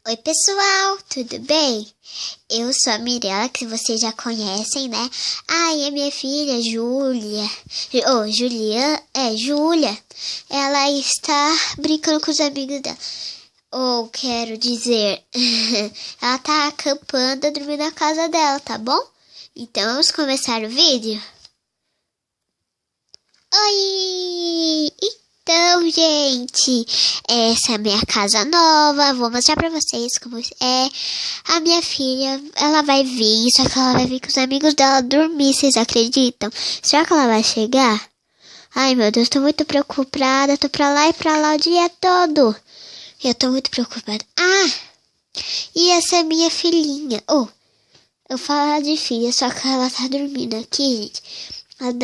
Oi pessoal, tudo bem? Eu sou a Mirella, que vocês já conhecem, né? E a minha filha, Júlia, Júlia, ela está brincando com os amigos dela. Ou quero dizer, ela tá acampando, dormindo na casa dela, tá bom? Então vamos começar o vídeo? Oi! Então, gente, essa é a minha casa nova. Vou mostrar pra vocês como é. A minha filha, ela vai vir, só que ela vai vir com os amigos dela dormir, vocês acreditam? Será que ela vai chegar? Ai, meu Deus, tô muito preocupada. Tô pra lá e pra lá o dia todo. Eu tô muito preocupada. E essa é minha filhinha. Eu falo de filha, só que ela tá dormindo aqui, gente. Ela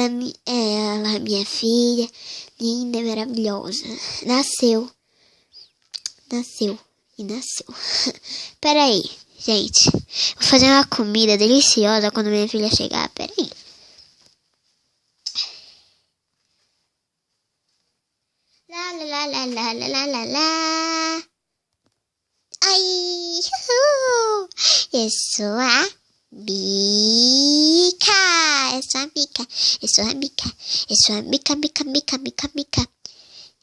é minha filha, linda, maravilhosa. Nasceu. Pera aí, gente. Vou fazer uma comida deliciosa quando minha filha chegar. Pera aí. Lá. Ai, uhul. Eu sou a Bica. Mica.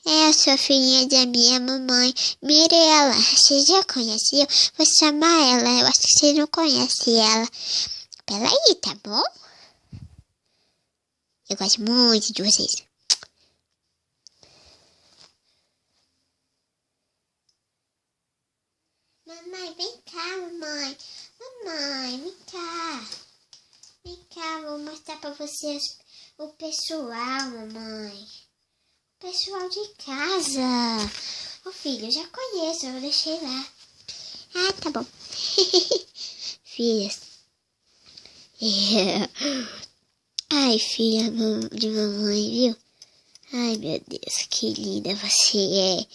É a sua filhinha da minha mamãe, Mirella. Você já conheceu? Vou chamar ela. Eu acho que você não conhece ela. Peraí, tá bom? Eu gosto muito de vocês. Mamãe, vem cá, mamãe. Mamãe, vem cá. Vem cá, vou mostrar pra vocês o pessoal, mamãe. O pessoal de casa. Filho, eu já conheço, eu deixei lá. Tá bom. Filhas. Ai, filha de mamãe, viu? Ai, meu Deus, que linda você é.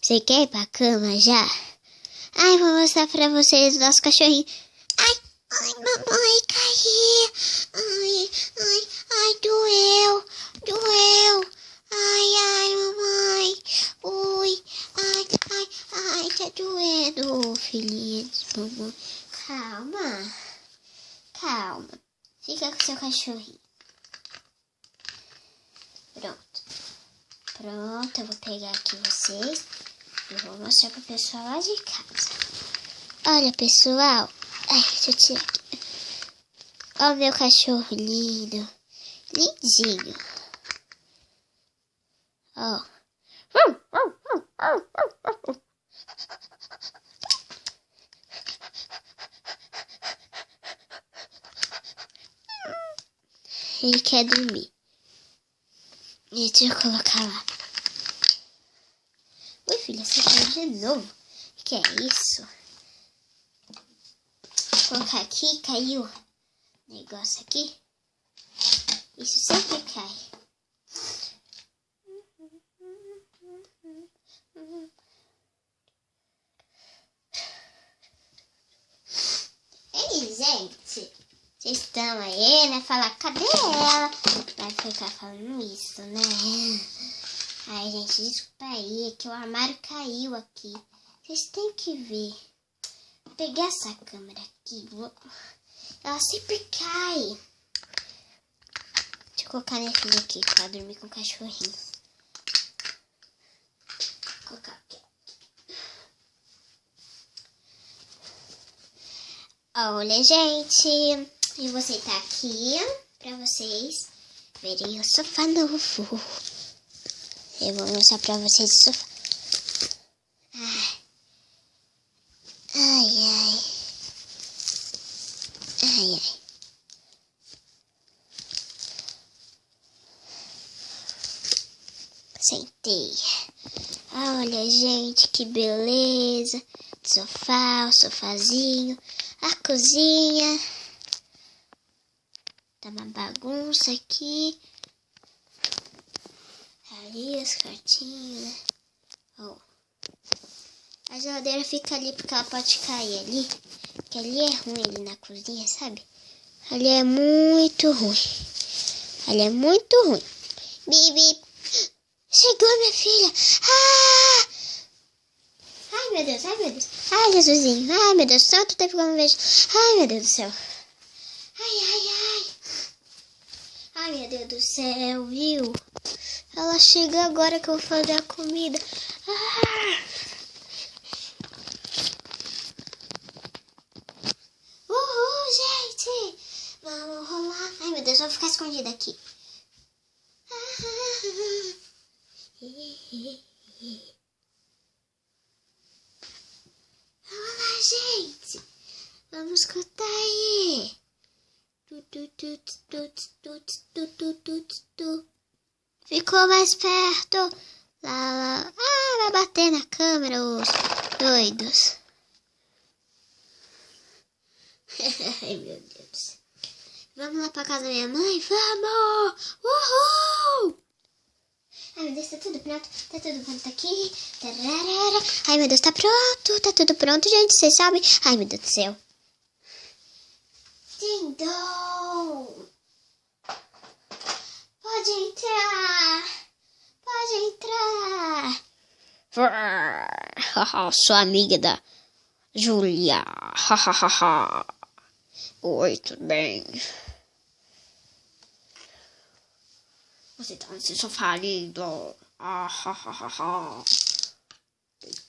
Você quer ir pra cama já? Vou mostrar pra vocês o nosso cachorrinho. Ai, mamãe, caí. Ai, doeu. Ai, mamãe. Ui, ai, tá doendo, filhinha de mamãe. Calma. Fica com seu cachorrinho. Pronto, eu vou pegar aqui vocês e vou mostrar pro pessoal lá de casa. Olha, pessoal. Deixa eu tirar aqui. Olha o meu cachorro lindo. Lindinho. Ele quer dormir. Deixa eu colocar lá. Oi, filha, você caiu de novo. O que é isso? Vou colocar aqui, caiu negócio aqui. Isso sempre cai. Ei, gente. Vocês estão aí, né? Falar, cadê ela? Vai ficar falando isso, né? Ai, gente, desculpa aí, que o armário caiu aqui. Vocês têm que ver. Vou pegar essa câmera aqui. Ela sempre cai. Deixa eu colocar minha filha aqui pra dormir com o cachorrinho. Vou colocar aqui. Olha, gente. E você tá aqui pra vocês verem o sofá novo. Eu vou mostrar pra vocês o sofá. Ai. Sentei. Olha, gente, que beleza. Sofá, o sofazinho, a cozinha. Tá uma bagunça aqui. Ali os quartinhos, né? A geladeira fica ali porque ela pode cair ali. Porque ali é ruim, ali na cozinha, sabe? Ali é muito ruim. Bibi. Chegou minha filha. Ai, meu Deus, ai, meu Deus. Ai, Jesusinho, ai, meu Deus, tanto tempo que eu não vejo. Ai, meu Deus do céu. Ai, ai, ai. Ai, meu Deus do céu, viu? Ela chega agora que eu vou fazer a comida. Ah. Uhul, gente. Vamos rolar. Ai, meu Deus, eu vou ficar escondida aqui. Olá, gente. Vamos escutar aí. Ficou mais perto. Lá. Ah, vai bater na câmera, os doidos. Ai, meu Deus. Vamos lá pra casa da minha mãe? Vamos! Uhul! Ai, meu Deus, tá tudo pronto. Tá tudo pronto aqui. Tararara. Ai, meu Deus, tá pronto. Tá tudo pronto, gente. Vocês sabem? Ai, meu Deus do céu. Ding-dong. Pode entrar. Pode entrar. Sou amiga da Júlia. Oi, tudo bem? Você tá nesse sofá lindo.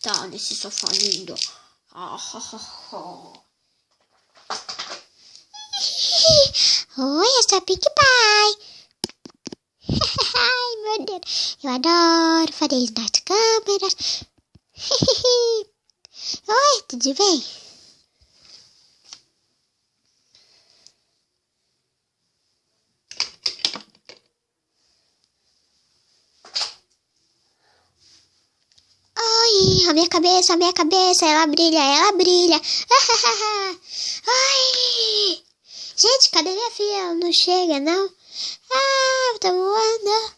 Tá nesse sofá lindo. Oi, eu sou a Pink Pie. Ai, meu Deus. Eu adoro fazer isso nas câmeras. Oi, tudo bem? Oi, a minha cabeça, ela brilha. Ai! Gente, cadê minha filha? Ela não chega, não? Ah, tá voando.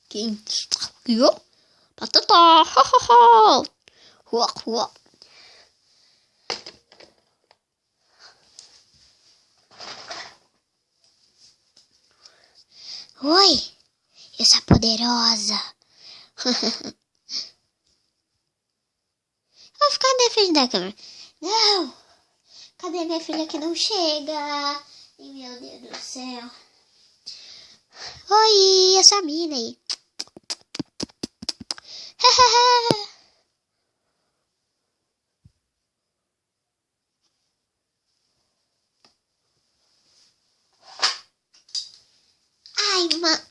Quem viu? Patatá. Oi, eu sou poderosa. Vou ficar na frente da câmera. Não! Cadê minha filha que não chega? Ai, meu Deus do céu. Oi, eu sou a mina aí.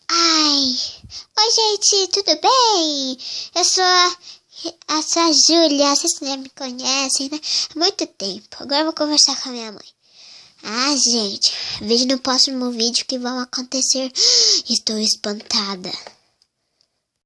Ai. Oi, gente, tudo bem? Eu sou a Júlia. Vocês já me conhecem, né? Há muito tempo. Agora eu vou conversar com a minha mãe. Ah, gente, vejo no próximo vídeo que vão acontecer. Estou espantada.